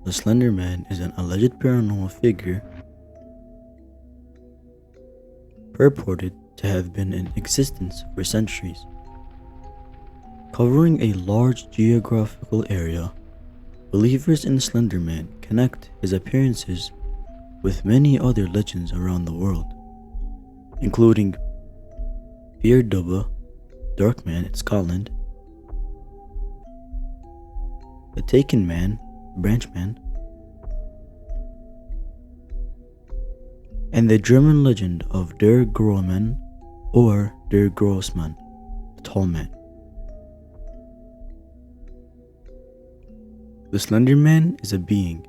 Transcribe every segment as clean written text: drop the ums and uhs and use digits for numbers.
The Slender Man is an alleged paranormal figure purported to have been in existence for centuries. Covering a large geographical area, believers in the Slender Man connect his appearances with many other legends around the world, including Beard Dubba, Dark Man in Scotland, the Taken Man, Branch Man, and the German legend of Der Großmann or Der Grossman, the Tall Man. The Slender Man is a being,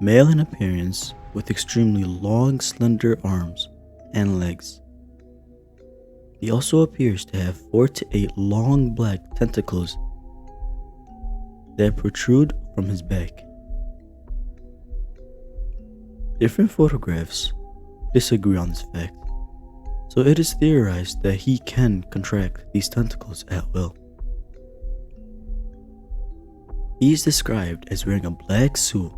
male in appearance, with extremely long, slender arms and legs. He also appears to have 4 to 8 long black tentacles that protrude from his back. Different photographs disagree on this fact, so it is theorized that he can contract these tentacles at will. He is described as wearing a black suit,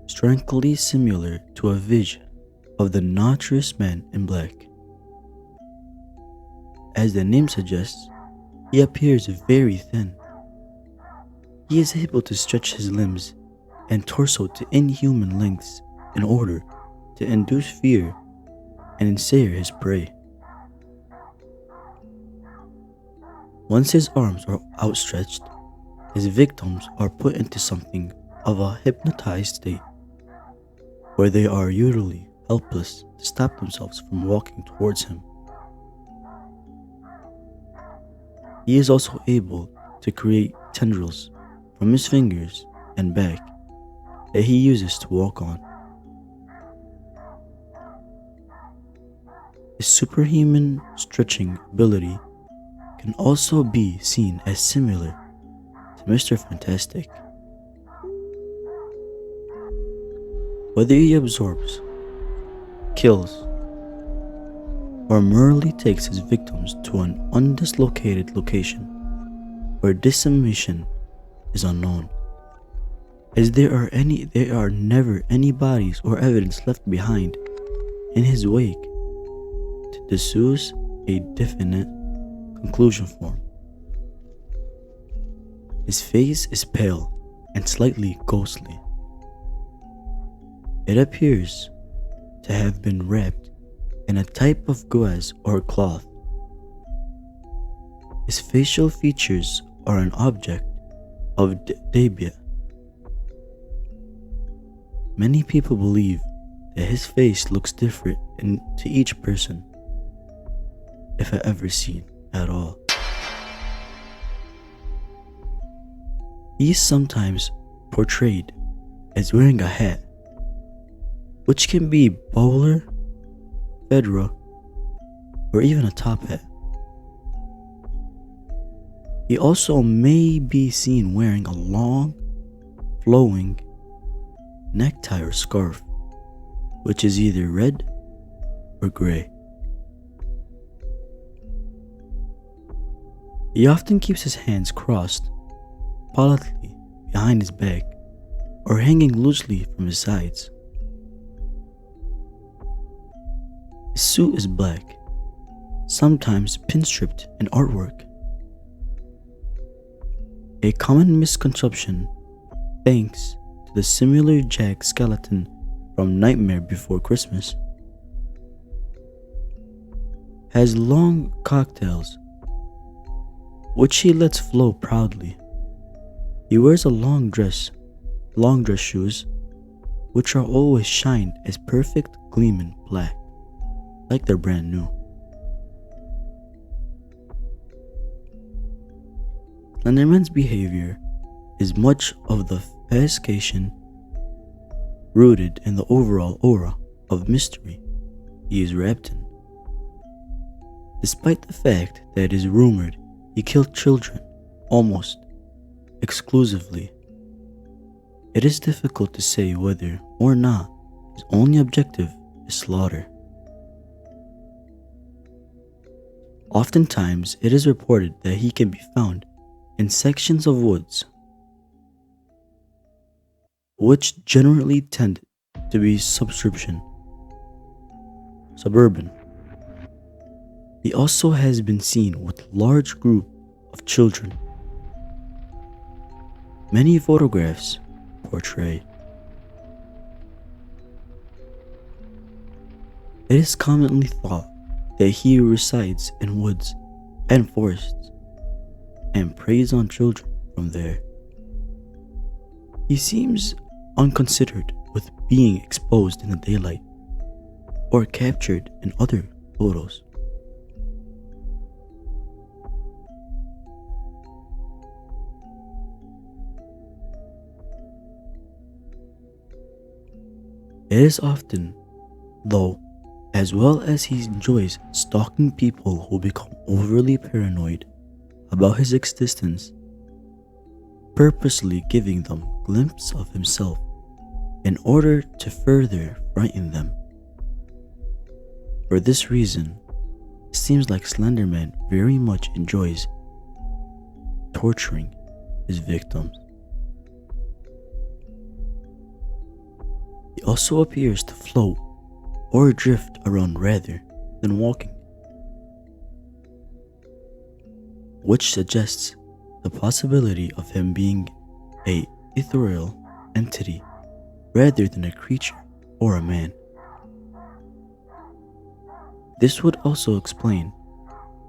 strangely similar to a vision of the notorious Man in Black. As the name suggests, he appears very thin. He is able to stretch his limbs and torso to inhuman lengths in order to induce fear and ensnare his prey. Once his arms are outstretched, his victims are put into something of a hypnotized state, where they are usually helpless to stop themselves from walking towards him. He is also able to create tendrils from his fingers and back that he uses to walk on. His superhuman stretching ability can also be seen as similar to Mr. Fantastic. Whether he absorbs, kills, or merely takes his victims to an undislocated location where dissemination is unknown, as there are never any bodies or evidence left behind in his wake to deduce a definite conclusion from. His face is pale and slightly ghostly. It appears to have been wrapped in a type of gauze or cloth. His facial features are an object of debate. Many people believe that his face looks different to each person, if ever seen at all. He is sometimes portrayed as wearing a hat, which can be bowler, fedora, or even a top hat. He also may be seen wearing a long, flowing necktie or scarf, which is either red or gray. He often keeps his hands crossed politely behind his back or hanging loosely from his sides. His suit is black, sometimes pinstriped in artwork. A common misconception, thanks to the similar Jack skeleton from Nightmare Before Christmas, has long cocktails, which he lets flow proudly. He wears a long dress shoes, which are always shined as perfect gleaming black, like they're brand new. SlenderMan's behavior is much of the fascination rooted in the overall aura of mystery he is wrapped in. Despite the fact that it is rumored he killed children almost exclusively, it is difficult to say whether or not his only objective is slaughter. Oftentimes, it is reported that he can be found in sections of woods which generally tend to be suburban. He also has been seen with large group of children. Many photographs portray. It is commonly thought that he resides in woods and forests and preys on children from there. He seems unconsidered with being exposed in the daylight or captured in other photos. It is often, though, as well as he enjoys stalking people who become overly paranoid about his existence, purposely giving them a glimpse of himself in order to further frighten them. For this reason, it seems like SlenderMan very much enjoys torturing his victims. He also appears to float or drift around rather than walking, which suggests the possibility of him being a ethereal entity rather than a creature or a man. This would also explain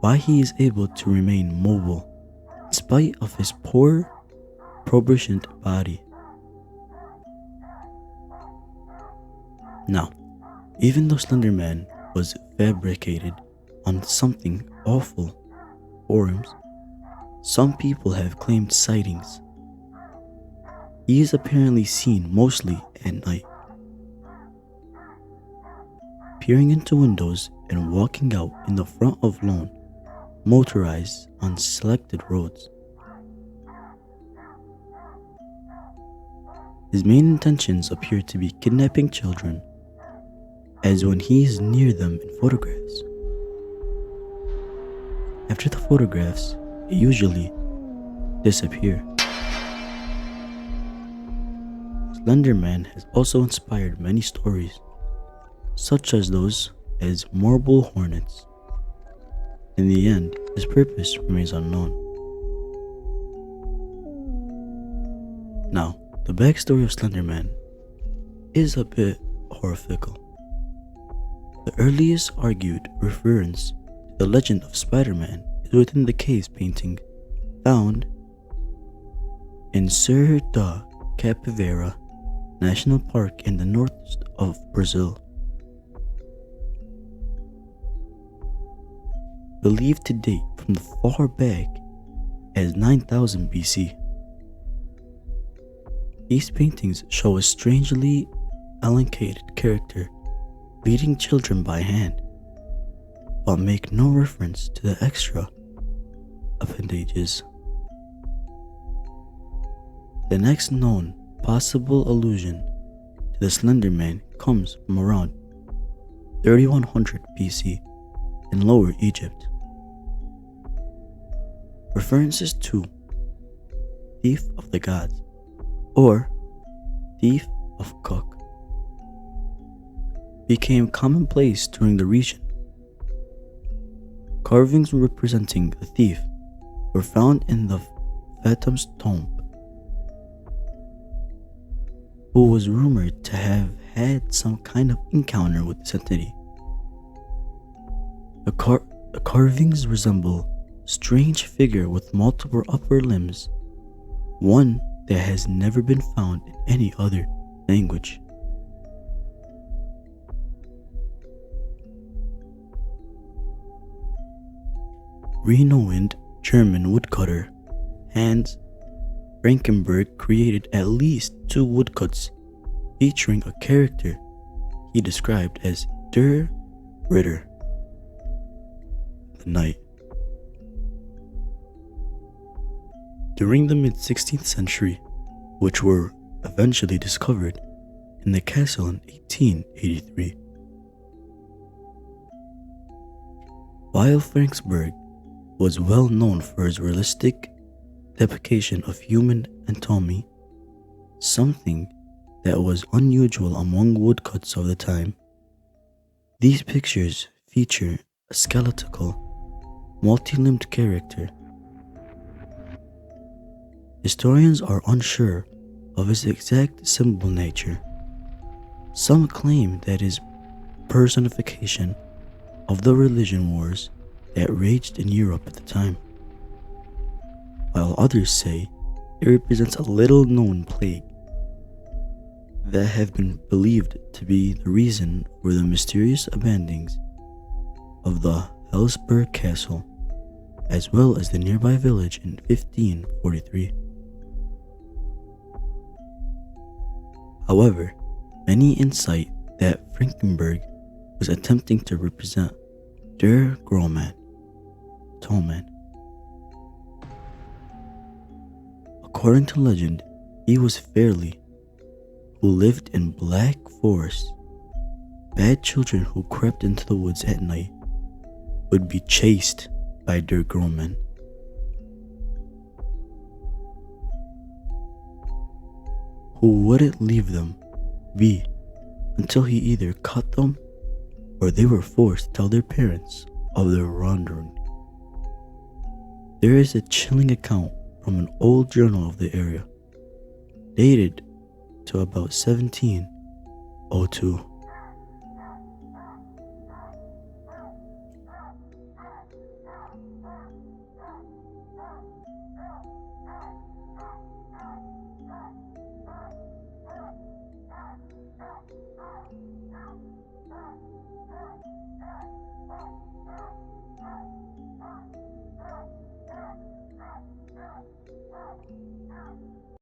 why he is able to remain mobile in spite of his poor, proportioned body. Now, even though SlenderMan was fabricated on something awful forums, some people have claimed sightings. He is apparently seen mostly at night, peering into windows and walking out in the front of lone motorized on selected roads. His main intentions appear to be kidnapping children, as when he is near them in photographs. After the photographs, they usually disappear. SlenderMan has also inspired many stories, such as those as marble hornets. In the end, his purpose remains unknown. Now, the backstory of SlenderMan is a bit horrifical. The earliest argued reference to the legend of Spider-Man is within the cave painting found in Serra da Capivara National Park in the north of Brazil. Believed to date from the far back as 9000 BC. These paintings show a strangely elongated character leading children by hand, but make no reference to the extra appendages. The next known possible allusion to the SlenderMan comes from around 3100 BC in Lower Egypt. References to Thief of the Gods or Thief of Cook became commonplace during the region. Carvings representing the thief were found in the Phantom's tomb, who was rumored to have had some kind of encounter with this entity. The carvings resemble a strange figure with multiple upper limbs, one that has never been found in any other language. Renowned German woodcutter Hans Frankenberg created at least 2 woodcuts featuring a character he described as Der Ritter, the knight. During the mid-16th century, which were eventually discovered in the castle in 1883. While Franksburg was well known for his realistic depiction of human anatomy, something that was unusual among woodcuts of the time. These pictures feature a skeletal, multi-limbed character. Historians are unsure of his exact symbol nature. Some claim that his personification of the religion wars that raged in Europe at the time, while others say it represents a little known plague that have been believed to be the reason for the mysterious abandonings of the Hellsberg Castle, as well as the nearby village in 1543. However, many incite that Frankenberg was attempting to represent Der Grolman, Tall Man. According to legend, he was Fairly, who lived in black forests. Bad children who crept into the woods at night would be chased by Der Grolman. Who wouldn't leave them be until he either caught them or they were forced to tell their parents of their wrongdoing. There is a chilling account from an old journal of the area, dated to about 1702.